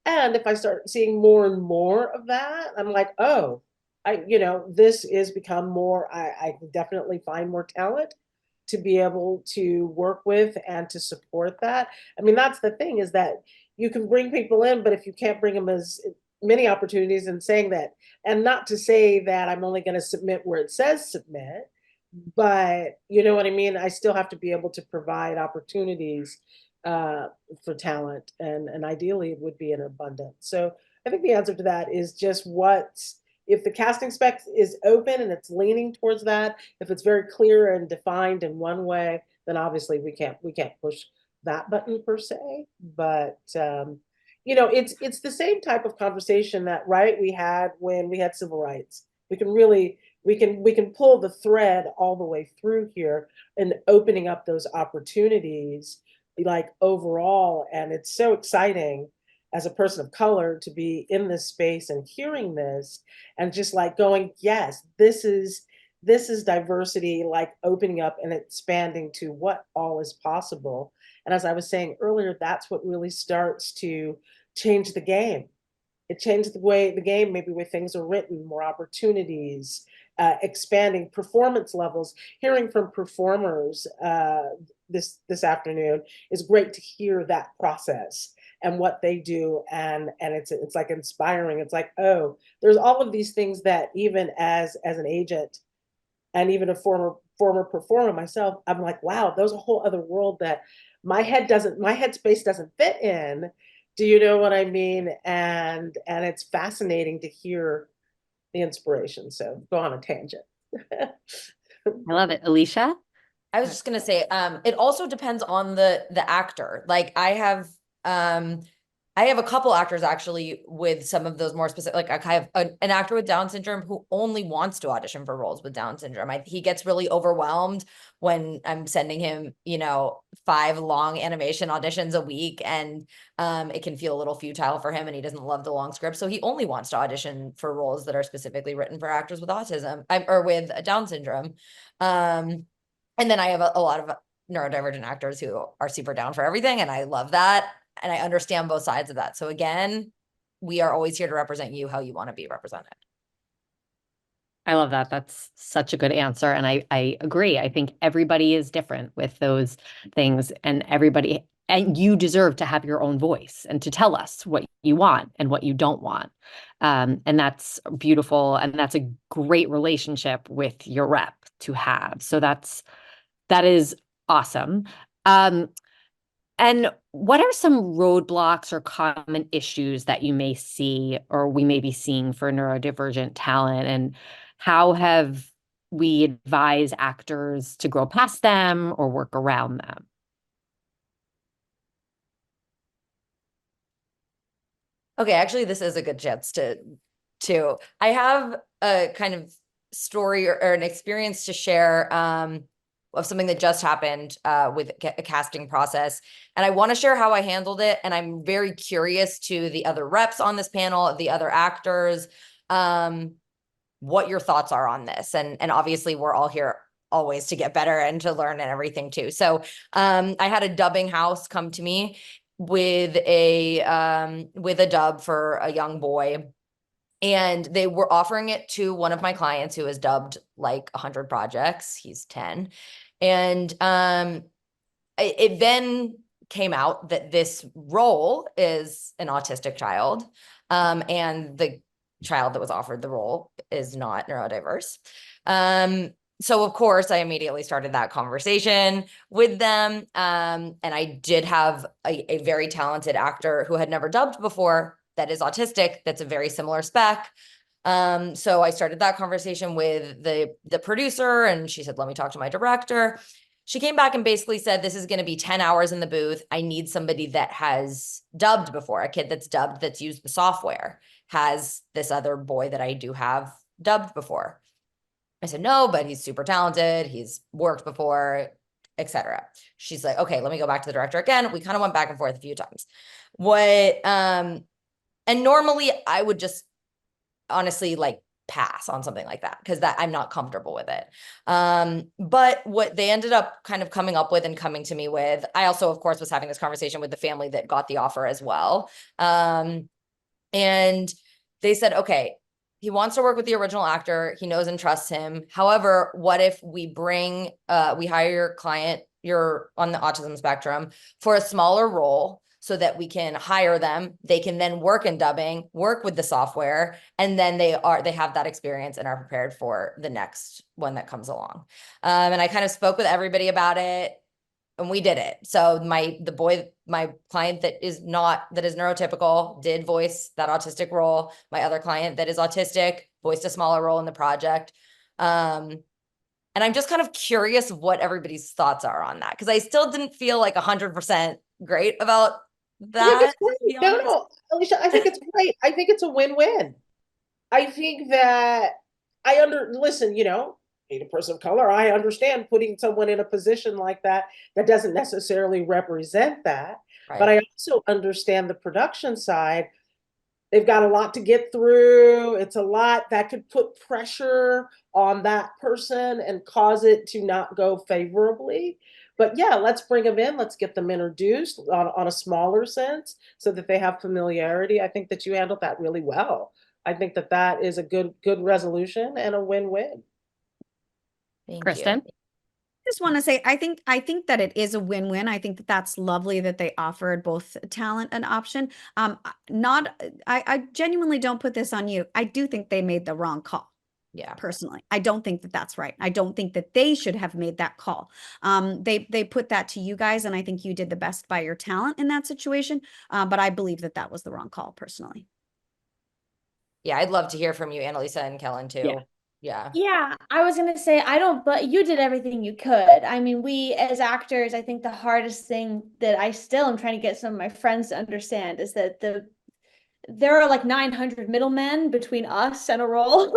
And if I start seeing more and more of that, I'm like, oh, this is become more. I can definitely find more talent to be able to work with and to support that. I mean, that's the thing, is that you can bring people in, but if you can't bring them as many opportunities, and saying that, and not to say that I'm only going to submit where it says submit, but you know what I mean? I still have to be able to provide opportunities uh, for talent, and ideally it would be in abundance. So I think the answer to that is just if the casting spec is open and it's leaning towards that, if it's very clear and defined in one way, then obviously we can't push that button per se. But it's the same type of conversation that, right, we had when we had civil rights. We can pull the thread all the way through here and opening up those opportunities, like, overall. And it's so exciting as a person of color to be in this space and hearing this, and just like going, yes, this is diversity, like opening up and expanding to what all is possible. And as I was saying earlier, that's what really starts to change the game. It changed the game, maybe where things are written, more opportunities, expanding performance levels. Hearing from performers this afternoon is great, to hear that process and what they do, and it's like inspiring. It's like, oh, there's all of these things that, even as an agent and even a former performer myself, I'm like, wow, there's a whole other world that my headspace doesn't fit in. Do you know what I mean? And it's fascinating to hear the inspiration. So go on a tangent. I love it. Alicia? I was just gonna say, it also depends on the actor. Like I have a couple actors actually with some of those more specific. Like I have an actor with Down syndrome who only wants to audition for roles with Down syndrome. He gets really overwhelmed when I'm sending him, 5 long animation auditions a week, and it can feel a little futile for him, and he doesn't love the long script. So he only wants to audition for roles that are specifically written for actors with autism, or with Down syndrome. And then I have a lot of neurodivergent actors who are super down for everything, and I love that. And I understand both sides of that. So again, we are always here to represent you how you want to be represented. I love that. That's such a good answer. And I agree. I think everybody is different with those things, and you deserve to have your own voice and to tell us what you want and what you don't want. And that's beautiful. And that's a great relationship with your rep to have. So that is awesome. Um, and what are some roadblocks or common issues that you may see or we may be seeing for neurodivergent talent? And how have we advise actors to grow past them or work around them? Okay, actually, this is a good chance to. I have a kind of story or an experience to share of something that just happened with a casting process, and I want to share how I handled it. And I'm very curious to the other reps on this panel, the other actors, what your thoughts are on this. And obviously, we're all here always to get better and to learn and everything too. So I had a dubbing house come to me with a dub for a young boy, and they were offering it to one of my clients who has dubbed like 100 projects. He's 10. And it then came out that this role is an autistic child, and the child that was offered the role is not neurodiverse. So of course, I immediately started that conversation with them. And I did have a very talented actor who had never dubbed before that is autistic, that's a very similar spec. So I started that conversation with the producer, and she said, let me talk to my director. She came back and basically said, this is going to be 10 hours in the booth. I need somebody that has dubbed before, a kid that's dubbed, that's used the software, has this other boy that I do have dubbed before. I said, no, but he's super talented. He's worked before, etc. She's like, okay, let me go back to the director again. We kind of went back and forth a few times. And normally I would just honestly like pass on something like that because that I'm not comfortable with it. But what they ended up kind of coming up with and coming to me with, I also, of course, was having this conversation with the family that got the offer as well. And they said, okay, he wants to work with the original actor. He knows and trusts him. However, what if we we hire your client, you're on the autism spectrum, for a smaller role so that we can hire them. They can then work in dubbing, work with the software, and then they have that experience and are prepared for the next one that comes along. And I kind of spoke with everybody about it, and we did it. So my client that is neurotypical did voice that autistic role. My other client that is autistic voiced a smaller role in the project. And I'm just kind of curious what everybody's thoughts are on that, because I still didn't feel like 100% great about that. No, Alicia, I think it's great. I think it's a win-win. I think that listen, being a person of color, I understand putting someone in a position like that doesn't necessarily represent that. Right. But I also understand the production side. They've got a lot to get through. It's a lot that could put pressure on that person and cause it to not go favorably. But yeah, let's bring them in. Let's get them introduced on a smaller sense so that they have familiarity. I think that you handled that really well. I think that is a good resolution and a win-win. Thank Kristen? you. Just want to say, I think that it is a win-win. I think that that's lovely that they offered both talent an option. I genuinely don't put this on you. I do think they made the wrong call. Yeah. Personally, I don't think that that's right. I don't think that they should have made that call. They put that to you guys, and I think you did the best by your talent in that situation. But I believe that that was the wrong call, personally. Yeah, I'd love to hear from you, Annalisa and Kellen, too. Yeah. Yeah. Yeah, I was gonna say but you did everything you could. I mean, we as actors, I think the hardest thing that I still am trying to get some of my friends to understand is that there are like 900 middlemen between us and a role,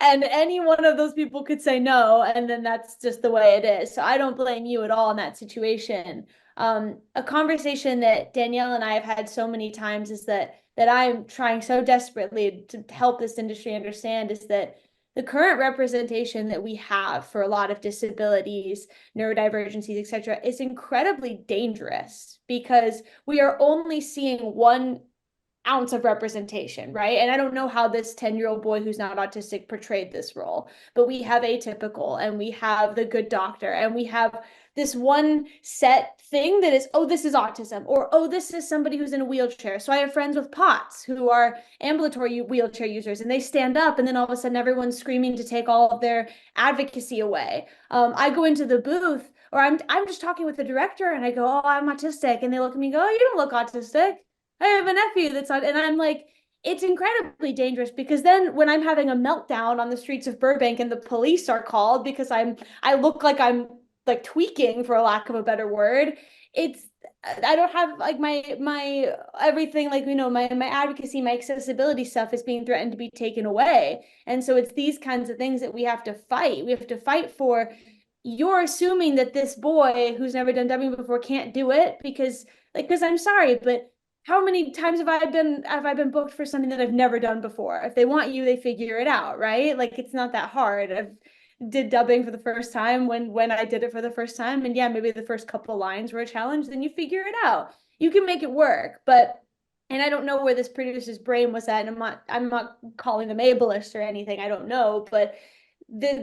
and any one of those people could say no, and then that's just the way it is. So I don't blame you at all in that situation. A conversation that Danielle and I have had so many times is that I'm trying so desperately to help this industry understand is that the current representation that we have for a lot of disabilities, neurodivergencies, etc., is incredibly dangerous because we are only seeing one ounce of representation, right? And I don't know how this 10-year-old boy who's not autistic portrayed this role, but we have atypical and we have the good doctor and we have this one set thing that is, oh, this is autism, or oh, this is somebody who's in a wheelchair. So I have friends with POTS who are ambulatory wheelchair users, and they stand up and then all of a sudden everyone's screaming to take all of their advocacy away. I go into the booth, or I'm just talking with the director and I go, oh, I'm autistic. And they look at me and go, oh, you don't look autistic. I have a nephew that's on, and I'm like, it's incredibly dangerous because then when I'm having a meltdown on the streets of Burbank and the police are called because I look like I'm like tweaking, for a lack of a better word, it's, I don't have like my everything, like, you know, my advocacy, my accessibility stuff is being threatened to be taken away. And so it's these kinds of things that we have to fight. We have to fight for. You're assuming that this boy who's never done dubbing before can't do it because, like, because I'm sorry, but how many times have I been booked for something that I've never done before? If they want you, they figure it out, right? Like, it's not that hard. I've did dubbing for the first time when I did it for the first time, and yeah, maybe the first couple lines were a challenge, then you figure it out. You can make it work. But and I don't know where this producer's brain was at, and I'm not calling them ableist or anything. I don't know, but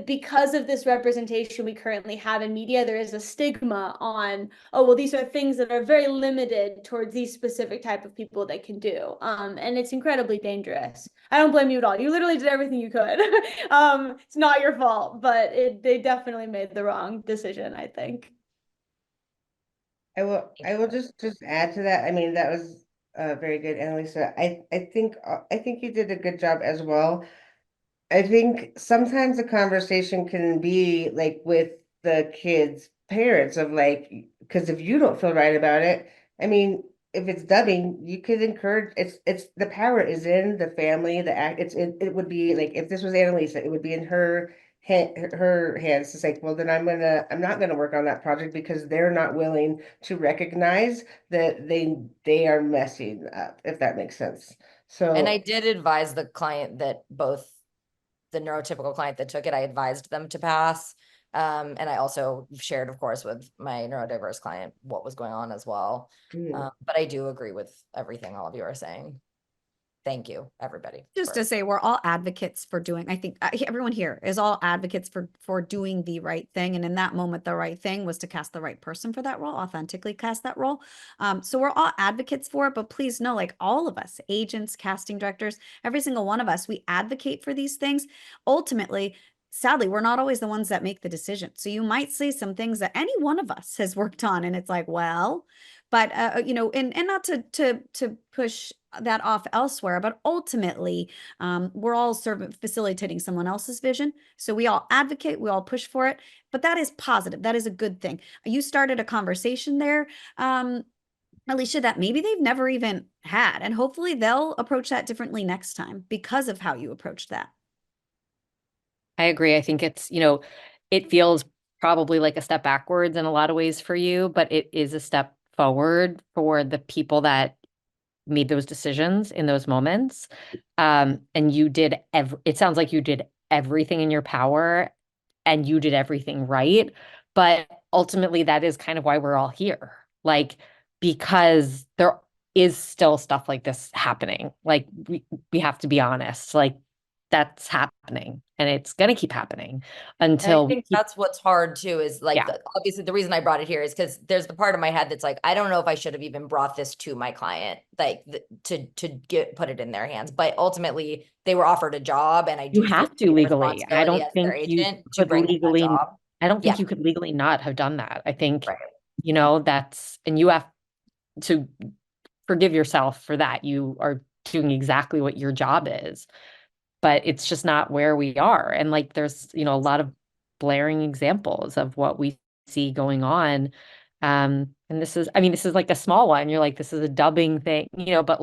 because of this representation we currently have in media, there is a stigma on, oh, well, these are things that are very limited towards these specific type of people that can do. And it's incredibly dangerous. I don't blame you at all. You literally did everything you could. It's not your fault, but they definitely made the wrong decision, I think. I will just add to that. I mean, that was very good, Annalisa. I think you did a good job as well. I think sometimes the conversation can be like with the kids' parents of like, because if you don't feel right about it, I mean, if it's dubbing, you could encourage, it's the power is in the family, the act, it would be like, if this was Annalisa, it would be in her hands to say, well, then I'm not gonna work on that project because they're not willing to recognize that they are messing up, if that makes sense. And I So did advise the client that both the neurotypical client that took it, I advised them to pass. And I also shared, of course, with my neurodiverse client what was going on as well. But I do agree with everything all of you are saying. Thank you, everybody. Just to say, we're all advocates for doing, I think everyone here is all advocates for doing the right thing. And in that moment, the right thing was to cast the right person for that role, authentically cast that role. So we're all advocates for it, but please know, like all of us, agents, casting directors, every single one of us, we advocate for these things. Ultimately, sadly, we're not always the ones that make the decision. So you might say some things that any one of us has worked on, and it's like, well, but you know, and not to push that off elsewhere, but ultimately, we're all facilitating someone else's vision. So we all advocate, we all push for it, but that is positive. That is a good thing. You started a conversation there, Alicia, that maybe they've never even had, and hopefully they'll approach that differently next time because of how you approached that. I agree. I think it's, you know, it feels probably like a step backwards in a lot of ways for you, but it is a step forward for the people that made those decisions in those moments. And you did it sounds like you did everything in your power and you did everything right. But ultimately, that is kind of why we're all here. Like, because there is still stuff like this happening. Like, we have to be honest. Like, that's happening and it's going to keep happening And I until think that's what's hard too, is like, Yeah. obviously the reason I brought it here is because there's the part of my head that's like, I don't know if I should have even brought this to my client, like to put it in their hands. But ultimately they were offered a job, and I you do feel have like to a legally. I responsibility don't as their think you agent to could bring them that legally, job. I don't think Yeah. you could legally not have done that. I think, Right. you know, and you have to forgive yourself for that. You are doing exactly what your job is, but it's just not where we are. And like, there's, you know, a lot of blaring examples of what we see going on. And this is, I mean, this is like a small one. You're like, this is a dubbing thing, you know, but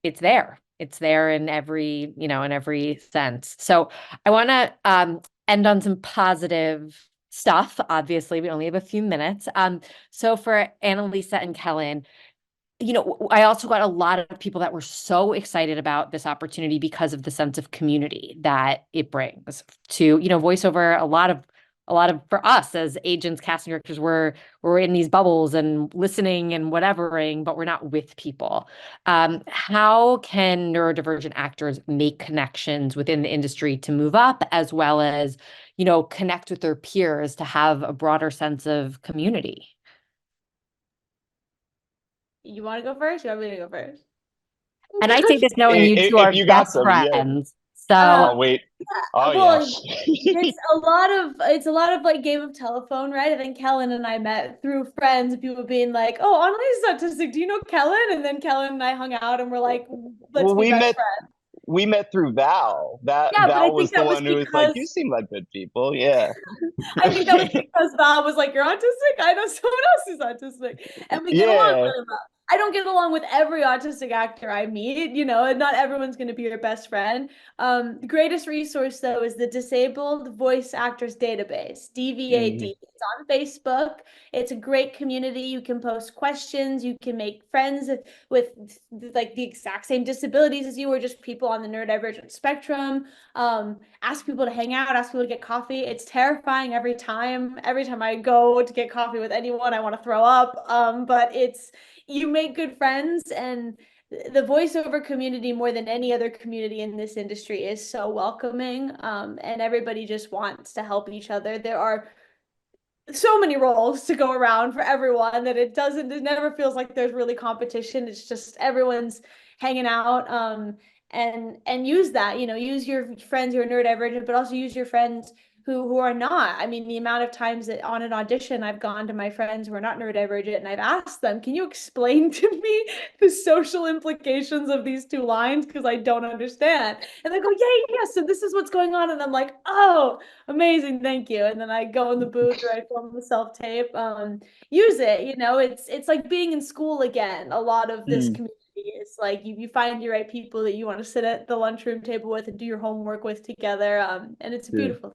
it's there. It's there in every, you know, in every sense. So I want to end on some positive stuff. Obviously, we only have a few minutes. So for Annalisa and Kellen, you know, I also got a lot of people that were so excited about this opportunity because of the sense of community that it brings to, you know, voiceover. A lot of for us as agents, casting directors, we're in these bubbles and listening and whatevering, but we're not with people. How can neurodivergent actors make connections within the industry to move up, as well as, connect with their peers to have a broader sense of community? You want to go first? You want me to go first? And I say this knowing you two If are you got best some, yeah. friends. So Oh, wait. Oh, Well, yes. it's a lot of like game of telephone, right? I think Kellen and I met through friends, people being like, "Oh, Annalise is autistic. Do you know Kellen?" And then Kellen and I hung out, and we're like, "Let's Well, be best friends." we met through Val. That Yeah, but I Val think was the that was one who was like, "You because seem like good people." Yeah. I think that was because Val was like, "You're autistic. I know someone else is autistic," and we get along Yeah. really well. I don't get along with every autistic actor I meet, and not everyone's going to be your best friend. The greatest resource, though, is the Disabled Voice Actors Database, Mhm. DVAD. It's on Facebook. It's a great community. You can post questions. You can make friends with like the exact same disabilities as you, or just people on the neurodivergent spectrum. Ask people to hang out, ask people to get coffee. It's terrifying every time. Every time I go to get coffee with anyone, I want to throw up. But you make good friends, and the voiceover community, more than any other community in this industry, is so welcoming. And everybody just wants to help each other. There are so many roles to go around for everyone that it never feels like there's really competition. It's just everyone's hanging out. And use that, use your friends who are neurodivergent, but also use your friends who are not. I mean, the amount of times that on an audition I've gone to my friends who are not neurodivergent and I've asked them, can you explain to me the social implications of these two lines? Because I don't understand. And they go, yeah, so this is what's going on. And I'm like, oh, amazing, thank you. And then I go in the booth or I film the self-tape. Use it, it's like being in school again. A lot of this Mm. community is like you find your right people that you want to sit at the lunchroom table with and do your homework with together. And it's Yeah. beautiful.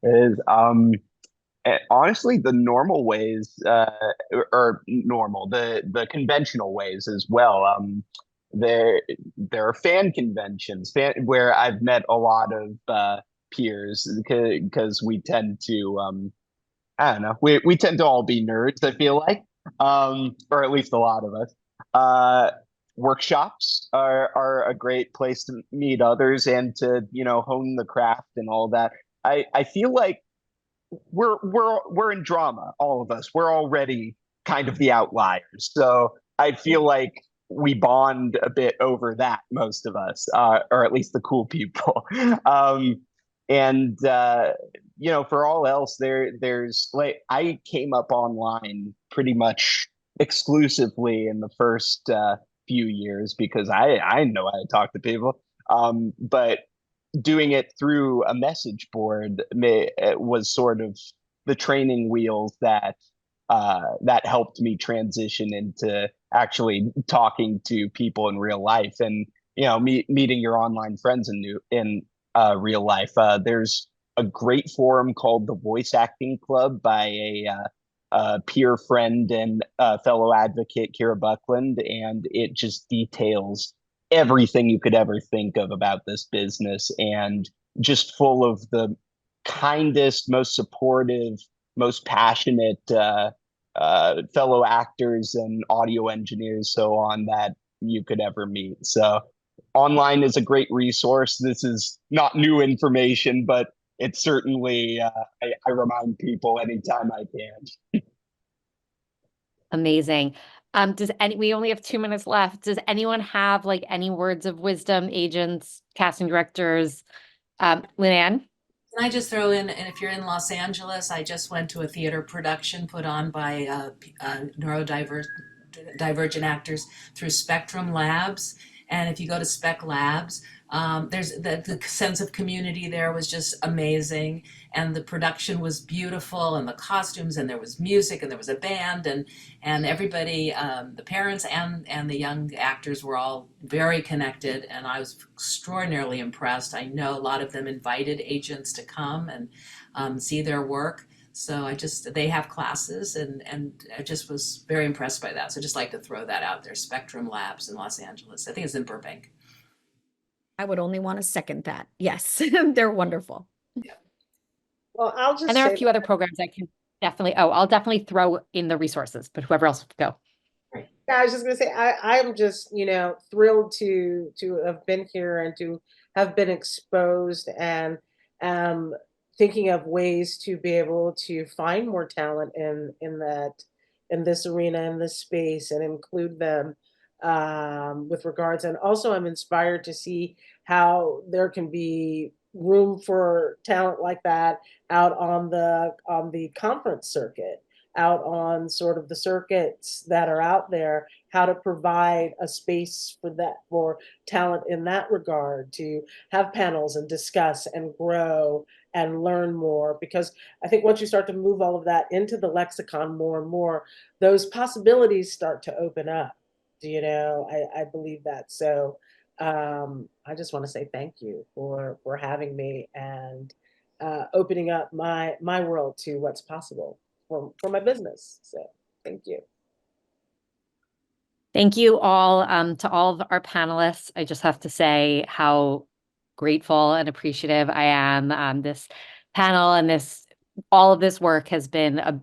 It is honestly the normal ways, or normal, the conventional ways as well. There there are fan conventions, where I've met a lot of peers, because we tend to I don't know. We tend to all be nerds, I feel like, or at least a lot of us. Uh, Workshops are a great place to meet others and to, hone the craft and all that. I feel like we're in drama, all of us. We're already kind of the outliers, so I feel like we bond a bit over that, most of us, or at least the cool people. And for all else, there's like, I came up online pretty much exclusively in the first few years, because I know how to talk to people. But doing it through a message board was sort of the training wheels that helped me transition into actually talking to people in real life, and meeting your online friends in real life. There's a great forum called the Voice Acting Club by a peer friend and fellow advocate, Kira Buckland, and it just details everything you could ever think of about this business, and just full of the kindest, most supportive, most passionate fellow actors and audio engineers, so on, that you could ever meet. So online is a great resource. This is not new information, but it's certainly, I remind people anytime I can. amazing. We only have 2 minutes left. Does anyone have like any words of wisdom, agents, casting directors? Lynn? Can I just throw in, and if you're in Los Angeles, I just went to a theater production put on by neurodivergent actors through Spectrum Labs. And if you go to Spec Labs, there's the sense of community there was just amazing, and the production was beautiful, and the costumes, and there was music, and there was a band, and everybody, the parents and the young actors were all very connected, and I was extraordinarily impressed. I know a lot of them invited agents to come and see their work. So they have classes, and I just was very impressed by that. So just like to throw that out there, Spectrum Labs in Los Angeles. I think it's in Burbank. I would only want to second that. Yes, they're wonderful. Well, I'll just And there are a say few other programs I can definitely, I'll definitely throw in the resources, but whoever else go. Yeah, I was just gonna say I'm just, thrilled to have been here and to have been exposed and um thinking of ways to be able to find more talent in this arena, in this space, and include them with regards. And also I'm inspired to see how there can be room for talent like that out on the conference circuit, out on sort of the circuits that are out there, how to provide a space for that, for talent in that regard, to have panels and discuss and grow and learn more. Because I think once you start to move all of that into the lexicon more and more, those possibilities start to open up. I believe that. So I just want to say thank you for having me and opening up my world to what's possible for my business. So thank you. Thank you all to all of our panelists. I just have to say how grateful and appreciative I am. This panel and all of this work has been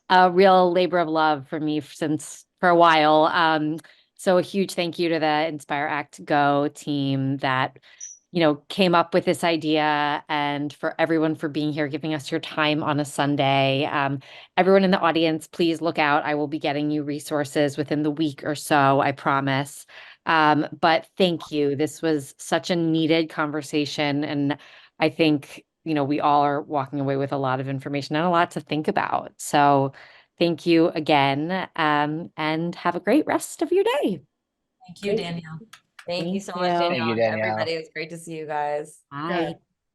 a real labor of love for me for a while. So a huge thank you to the Inspire Act Go team that came up with this idea, and for everyone for being here, giving us your time on a Sunday. Everyone in the audience, please look out. I will be getting you resources within the week or so, I promise. But thank you. This was such a needed conversation, and I think, we all are walking away with a lot of information and a lot to think about. So thank you again, and have a great rest of your day. Thank you, Danielle. Thank you Thank so much, you. Danielle. Thank you, And Danielle. everybody. It was great to see you guys. Bye.